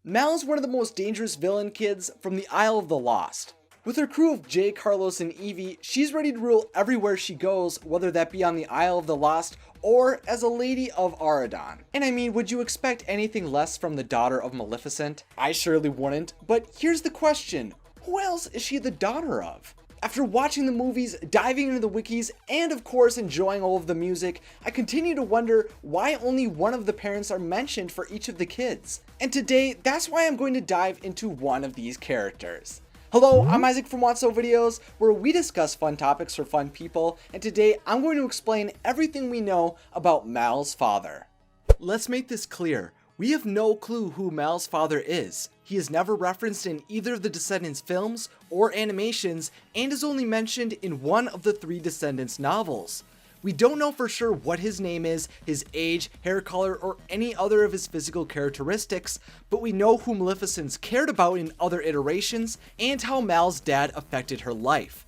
Mal is one of the most dangerous villain kids from the Isle of the Lost. With her crew of Jay, Carlos, and Evie, she's ready to rule everywhere she goes, whether that be on the Isle of the Lost or as a Lady of Aurodan. And I mean, would you expect anything less from the daughter of Maleficent? I surely wouldn't, but here's the question. Who else is she the daughter of? After watching the movies, diving into the wikis, and of course enjoying all of the music, I continue to wonder why only one of the parents are mentioned for each of the kids. And today, that's why I'm going to dive into one of these characters. Hello, I'm Isaac from What's So Videos, where we discuss fun topics for fun people, and today I'm going to explain everything we know about Mal's father. Let's make this clear. We have no clue who Mal's father is. He is never referenced in either of the Descendants films or animations and is only mentioned in one of the 3 Descendants novels. We don't know for sure what his name is, his age, hair color, or any other of his physical characteristics, but we know who Maleficent's cared about in other iterations and how Mal's dad affected her life.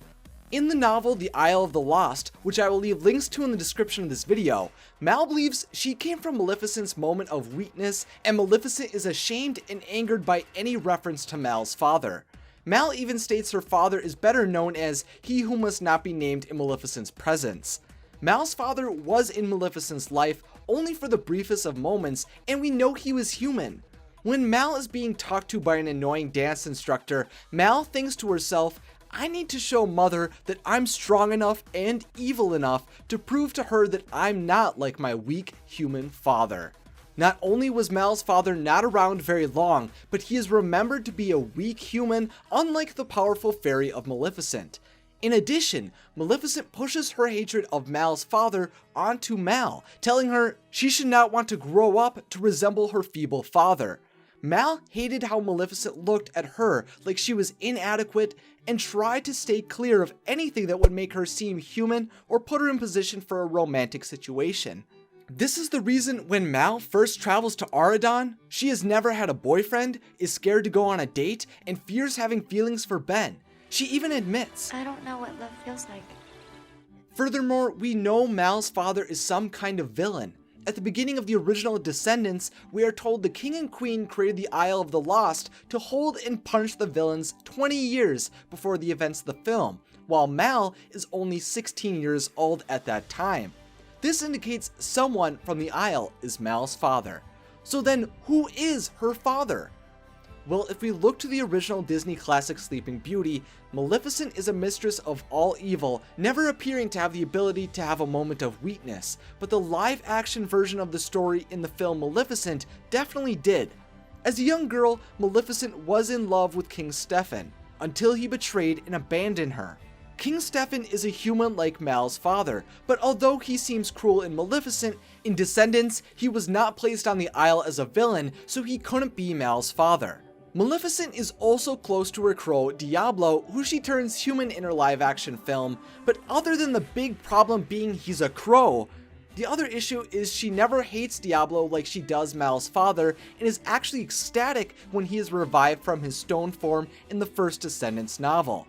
In the novel The Isle of the Lost, which I will leave links to in the description of this video, Mal believes she came from Maleficent's moment of weakness, and Maleficent is ashamed and angered by any reference to Mal's father. Mal even states her father is better known as he who must not be named in Maleficent's presence. Mal's father was in Maleficent's life only for the briefest of moments, and we know he was human. When Mal is being talked to by an annoying dance instructor, Mal thinks to herself, I need to show Mother that I'm strong enough and evil enough to prove to her that I'm not like my weak human father. Not only was Mal's father not around very long, but he is remembered to be a weak human, unlike the powerful fairy of Maleficent. In addition, Maleficent pushes her hatred of Mal's father onto Mal, telling her she should not want to grow up to resemble her feeble father. Mal hated how Maleficent looked at her like she was inadequate and tried to stay clear of anything that would make her seem human or put her in position for a romantic situation. This is the reason when Mal first travels to Aurodan, she has never had a boyfriend, is scared to go on a date, and fears having feelings for Ben. She even admits, I don't know what love feels like. Furthermore, we know Mal's father is some kind of villain. At the beginning of the original Descendants, we are told the king and queen created the Isle of the Lost to hold and punish the villains 20 years before the events of the film, while Mal is only 16 years old at that time. This indicates someone from the Isle is Mal's father. So then, who is her father? Well, if we look to the original Disney classic Sleeping Beauty, Maleficent is a mistress of all evil, never appearing to have the ability to have a moment of weakness, but the live-action version of the story in the film Maleficent definitely did. As a young girl, Maleficent was in love with King Stefan, until he betrayed and abandoned her. King Stefan is a human like Mal's father, but although he seems cruel in Maleficent, in Descendants, he was not placed on the Isle as a villain, so he couldn't be Mal's father. Maleficent is also close to her crow, Diablo, who she turns human in her live-action film, but other than the big problem being he's a crow, the other issue is she never hates Diablo like she does Mal's father, and is actually ecstatic when he is revived from his stone form in the first Descendants novel.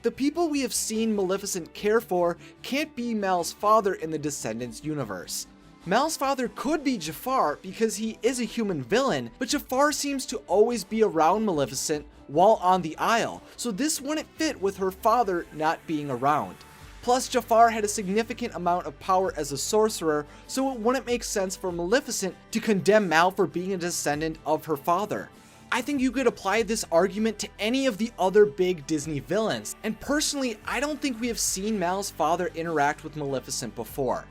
The people we have seen Maleficent care for can't be Mal's father in the Descendants universe. Mal's father could be Jafar because he is a human villain, but Jafar seems to always be around Maleficent while on the Isle, so this wouldn't fit with her father not being around. Plus, Jafar had a significant amount of power as a sorcerer, so it wouldn't make sense for Maleficent to condemn Mal for being a descendant of her father. I think you could apply this argument to any of the other big Disney villains, and personally, I don't think we have seen Mal's father interact with Maleficent before.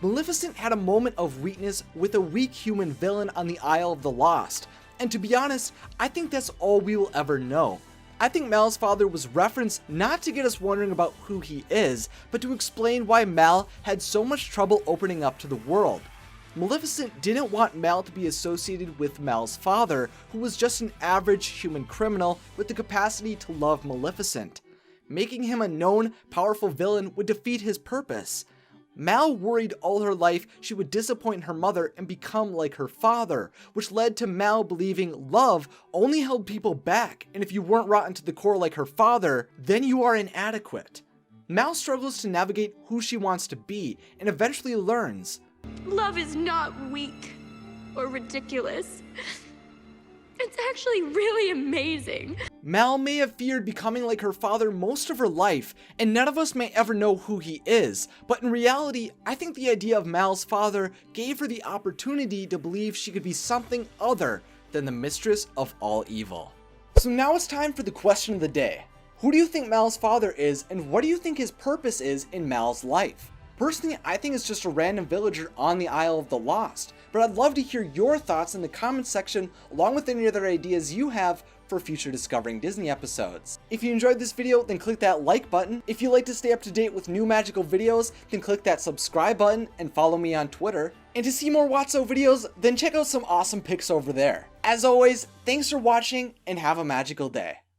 Maleficent had a moment of weakness with a weak human villain on the Isle of the Lost, and to be honest, I think that's all we will ever know. I think Mal's father was referenced not to get us wondering about who he is, but to explain why Mal had so much trouble opening up to the world. Maleficent didn't want Mal to be associated with Mal's father, who was just an average human criminal with the capacity to love Maleficent. Making him a known, powerful villain would defeat his purpose. Mal worried all her life she would disappoint her mother and become like her father, which led to Mal believing love only held people back, and if you weren't rotten to the core like her father, then you are inadequate. Mal struggles to navigate who she wants to be, and eventually learns, Love is not weak or ridiculous. It's actually really amazing. Mal may have feared becoming like her father most of her life, and none of us may ever know who he is, but in reality, I think the idea of Mal's father gave her the opportunity to believe she could be something other than the mistress of all evil. So now it's time for the question of the day. Who do you think Mal's father is, and what do you think his purpose is in Mal's life? Personally, I think it's just a random villager on the Isle of the Lost, but I'd love to hear your thoughts in the comments section, along with any other ideas you have for future Discovering Disney episodes. If you enjoyed this video, then click that like button. If you'd like to stay up to date with new magical videos, then click that subscribe button and follow me on Twitter. And to see more Watso videos, then check out some awesome pics over there. As always, thanks for watching and have a magical day.